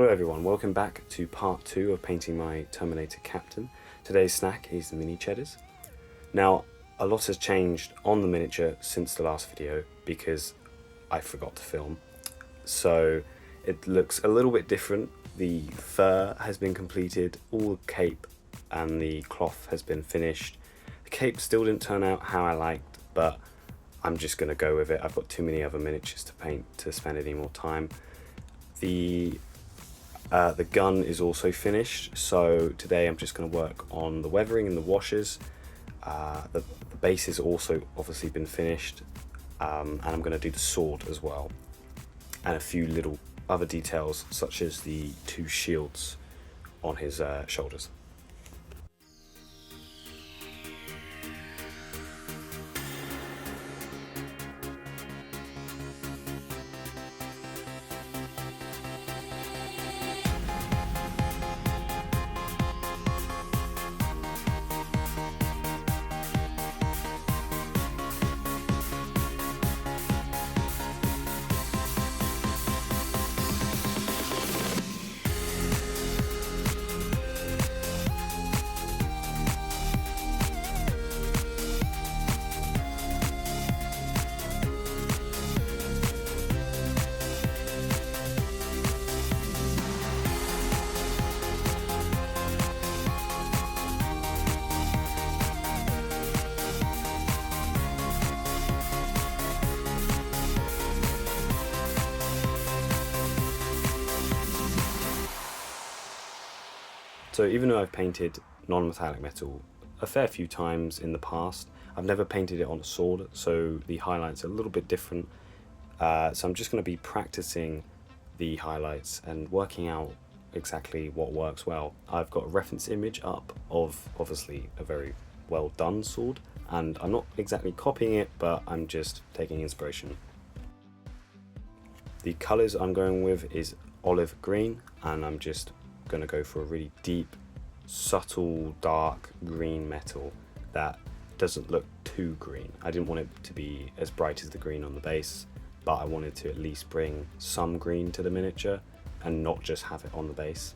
Hello everyone, welcome back to part 2 of painting my Terminator Captain. Today's snack is the mini cheddars. Now, a lot has changed on the miniature since the last video because I forgot to film. So it looks a little bit different. The fur has been completed, all the cape and the cloth has been finished. The cape still didn't turn out how I liked, but I'm just going to go with it. I've got too many other miniatures to paint to spend any more time. The gun is also finished, so today I'm just going to work on the weathering and the washers. The base has also obviously been finished, and I'm going to do the sword as well, and a few little other details such as the 2 shields on his shoulders. So even though I've painted non-metallic metal a fair few times in the past, I've never painted it on a sword, so the highlights are a little bit different. So I'm just going to be practicing the highlights and working out exactly what works well. I've got a reference image up of obviously a very well done sword, and I'm not exactly copying it, but I'm just taking inspiration. The colours I'm going with is olive green, and I'm just going to go for a really deep, subtle, dark green metal that doesn't look too green. I didn't want it to be as bright as the green on the base, but I wanted to at least bring some green to the miniature and not just have it on the base.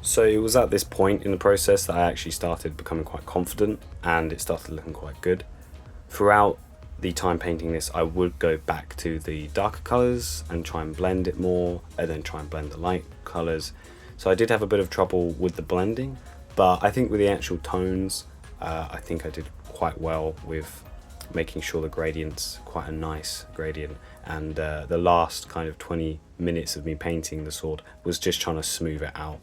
So it was at this point in the process that I actually started becoming quite confident and it started looking quite good. Throughout the time painting this, I would go back to the darker colours and try and blend it more, and then try and blend the light colours. So I did have a bit of trouble with the blending, but I think with the actual tones, I think I did quite well with making sure the gradient's quite a nice gradient, and the last kind of 20 minutes of me painting the sword was just trying to smooth it out.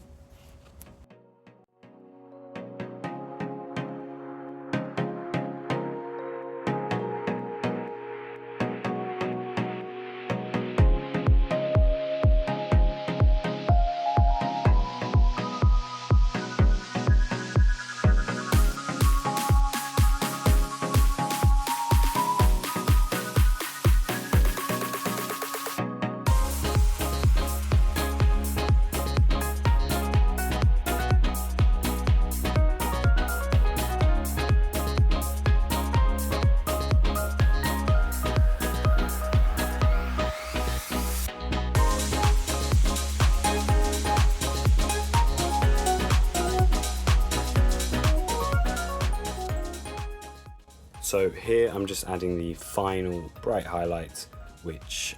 So here I'm just adding the final bright highlight, which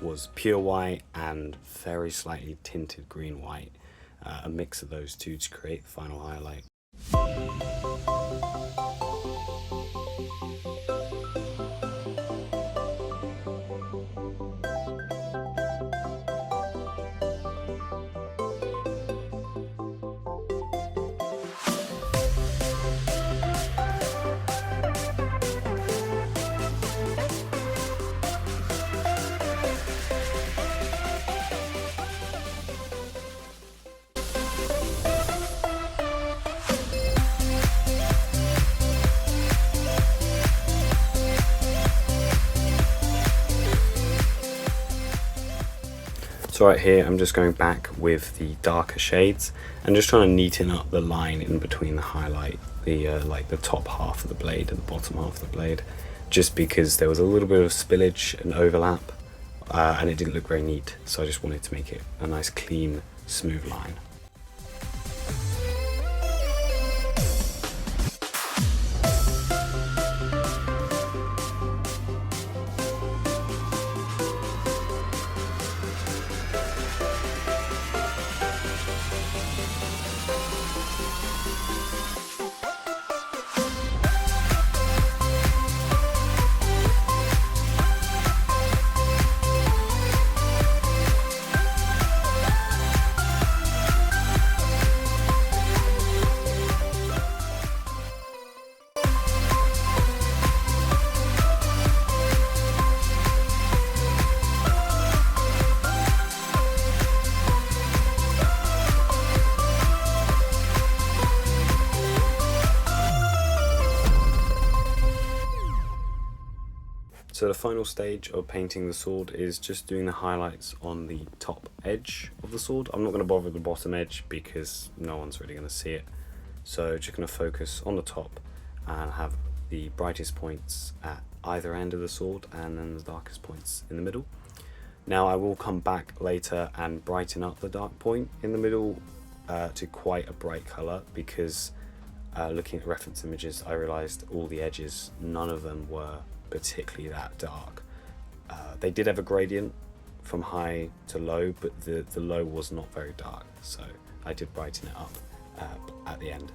was pure white and very slightly tinted green white, a mix of those two to create the final highlight. So right here I'm just going back with the darker shades and just trying to neaten up the line in between the highlight, the like the top half of the blade and the bottom half of the blade, just because there was a little bit of spillage and overlap and it didn't look very neat, so I just wanted to make it a nice clean smooth line. So the final stage of painting the sword is just doing the highlights on the top edge of the sword. I'm not going to bother with the bottom edge because no one's really going to see it. So just going to focus on the top and have the brightest points at either end of the sword and then the darkest points in the middle. Now I will come back later and brighten up the dark point in the middle to quite a bright colour, because looking at reference images I realised all the edges, none of them were particularly that dark. They did have a gradient from high to low, but the low was not very dark, so I did brighten it up at the end.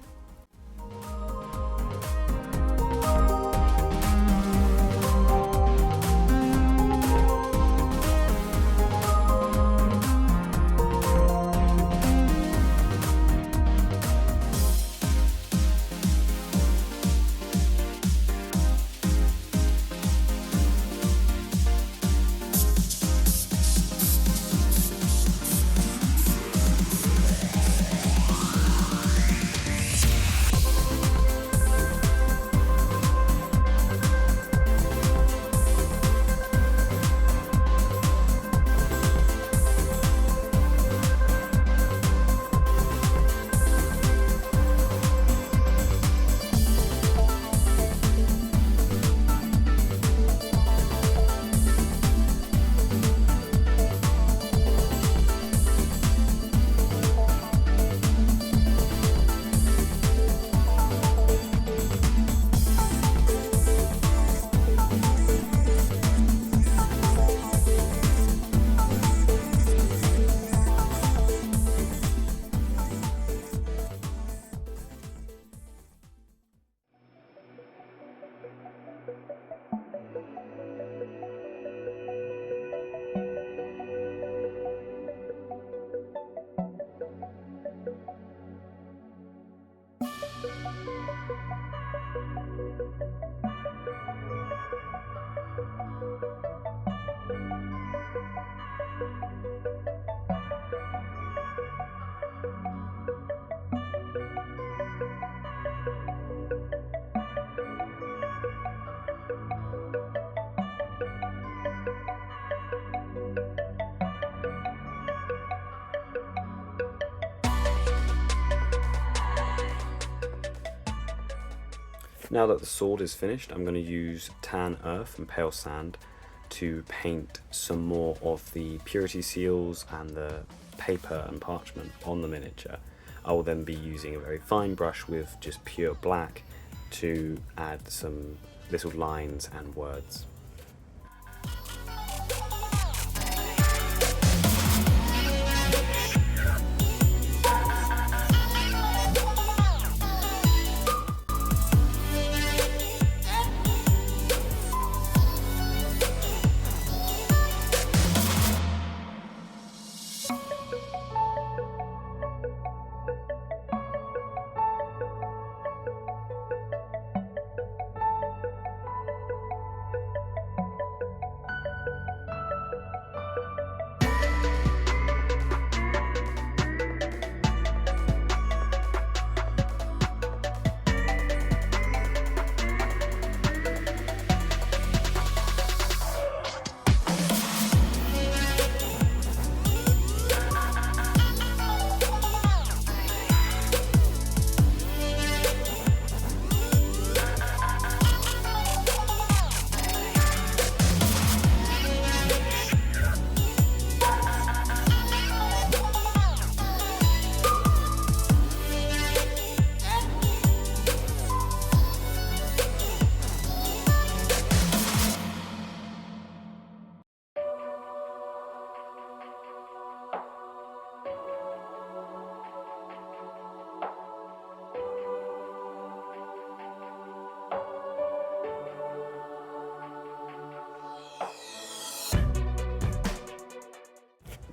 Now that the sword is finished, I'm going to use tan earth and pale sand to paint some more of the purity seals and the paper and parchment on the miniature. I will then be using a very fine brush with just pure black to add some little lines and words.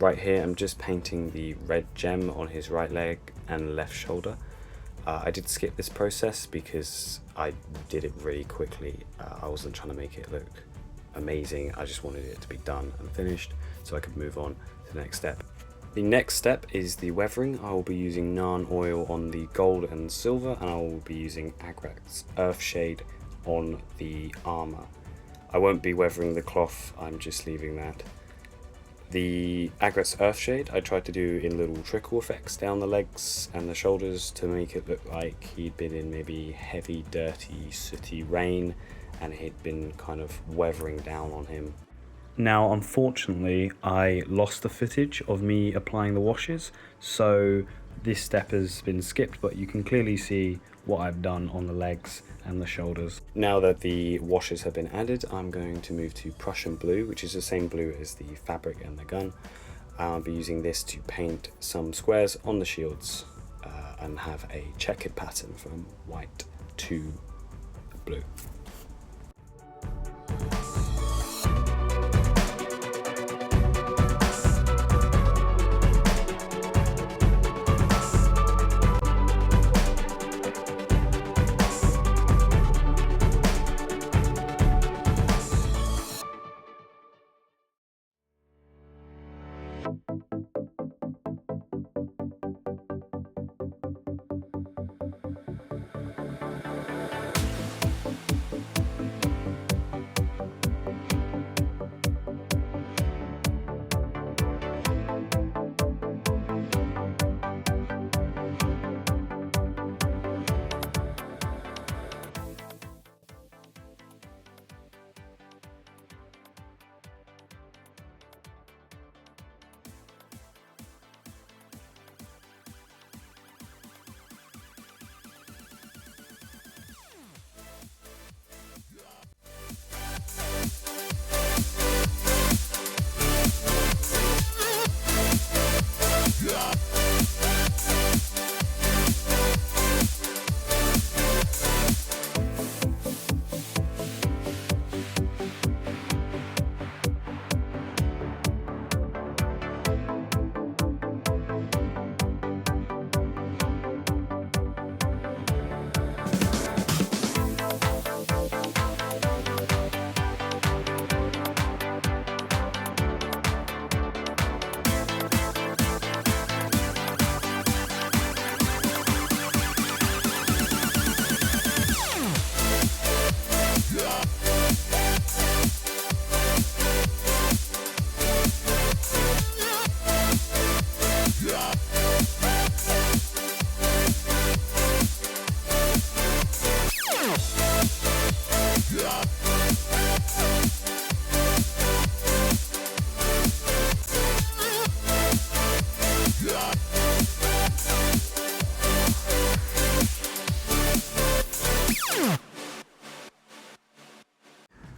Right here I'm just painting the red gem on his right leg and left shoulder. I did skip this process because I did it really quickly. I wasn't trying to make it look amazing, I just wanted it to be done and finished so I could move on to the next step. The next step is the weathering. I will be using Narn oil on the gold and silver, and I will be using Agrat's Earthshade on the armour. I won't be weathering the cloth, I'm just leaving that. The Agrat's Earthshade I tried to do in little trickle effects down the legs and the shoulders to make it look like he'd been in maybe heavy, dirty, sooty rain and he'd been kind of weathering down on him. Now unfortunately I lost the footage of me applying the washes, so this step has been skipped, but you can clearly see what I've done on the legs and the shoulders. Now that the washes have been added, I'm going to move to Prussian blue, which is the same blue as the fabric and the gun. I'll be using this to paint some squares on the shields and have a checkered pattern from white to blue.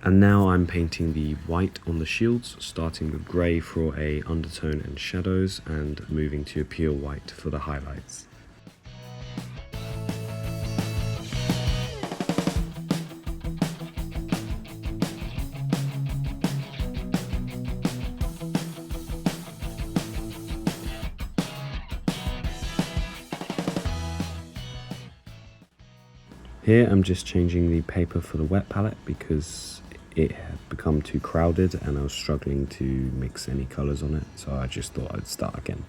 And now I'm painting the white on the shields, starting with grey for a undertone and shadows, and moving to a pure white for the highlights. Here I'm just changing the paper for the wet palette because it had become too crowded and I was struggling to mix any colours on it, so I just thought I'd start again.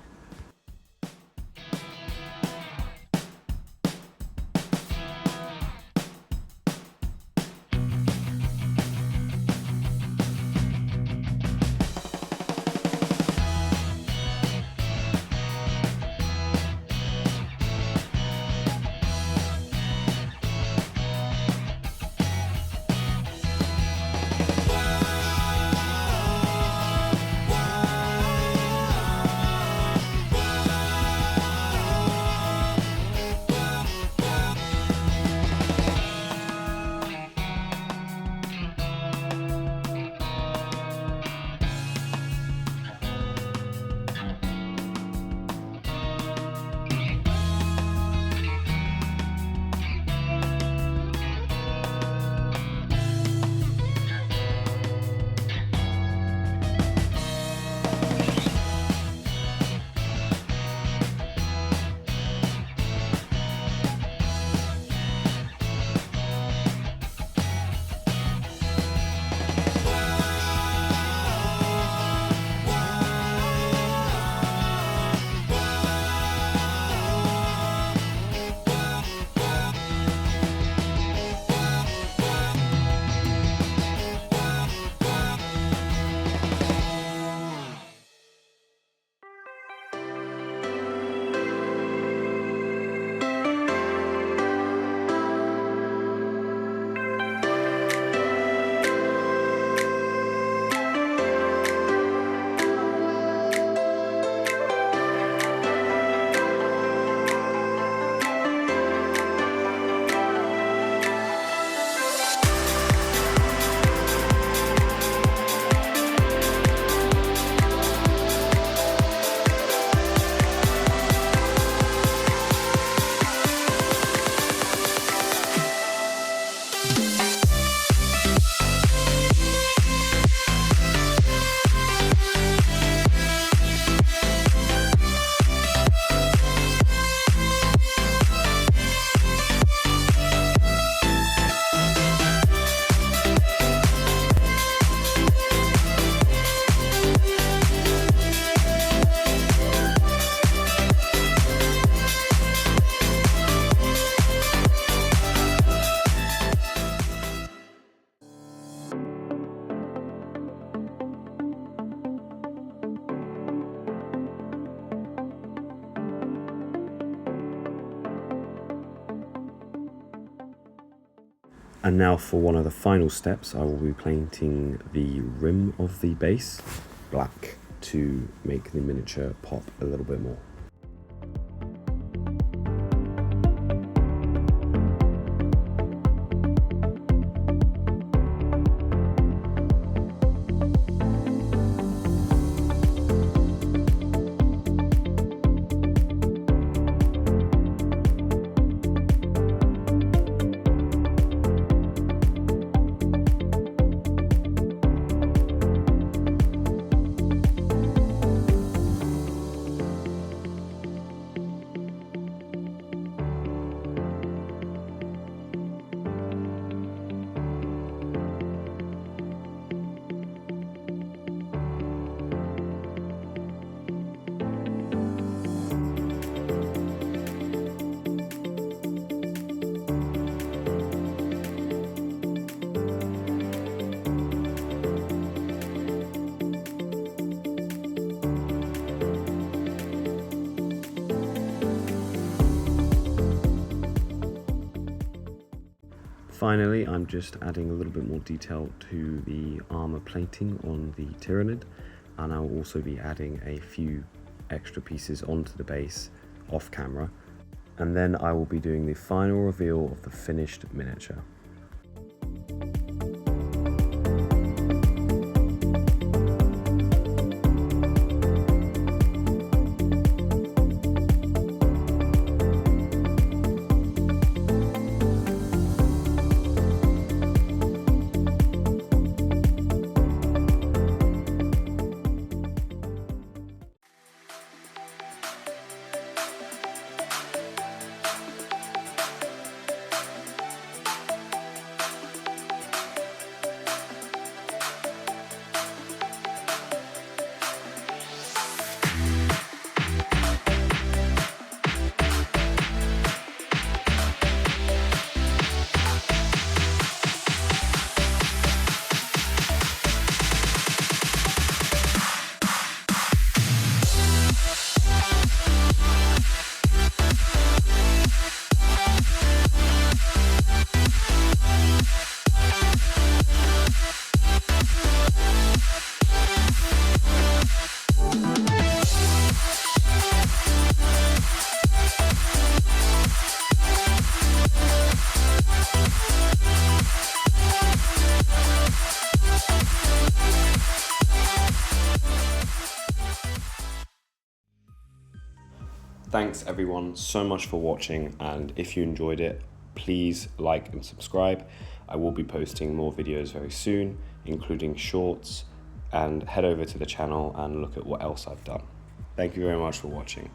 And now for one of the final steps, I will be painting the rim of the base black to make the miniature pop a little bit more. Finally, I'm just adding a little bit more detail to the armor plating on the Tyranid, and I'll also be adding a few extra pieces onto the base off camera, and then I will be doing the final reveal of the finished miniature. Thanks everyone so much for watching, and if you enjoyed it, please like and subscribe. I will be posting more videos very soon, including shorts, and head over to the channel and look at what else I've done. Thank you very much for watching.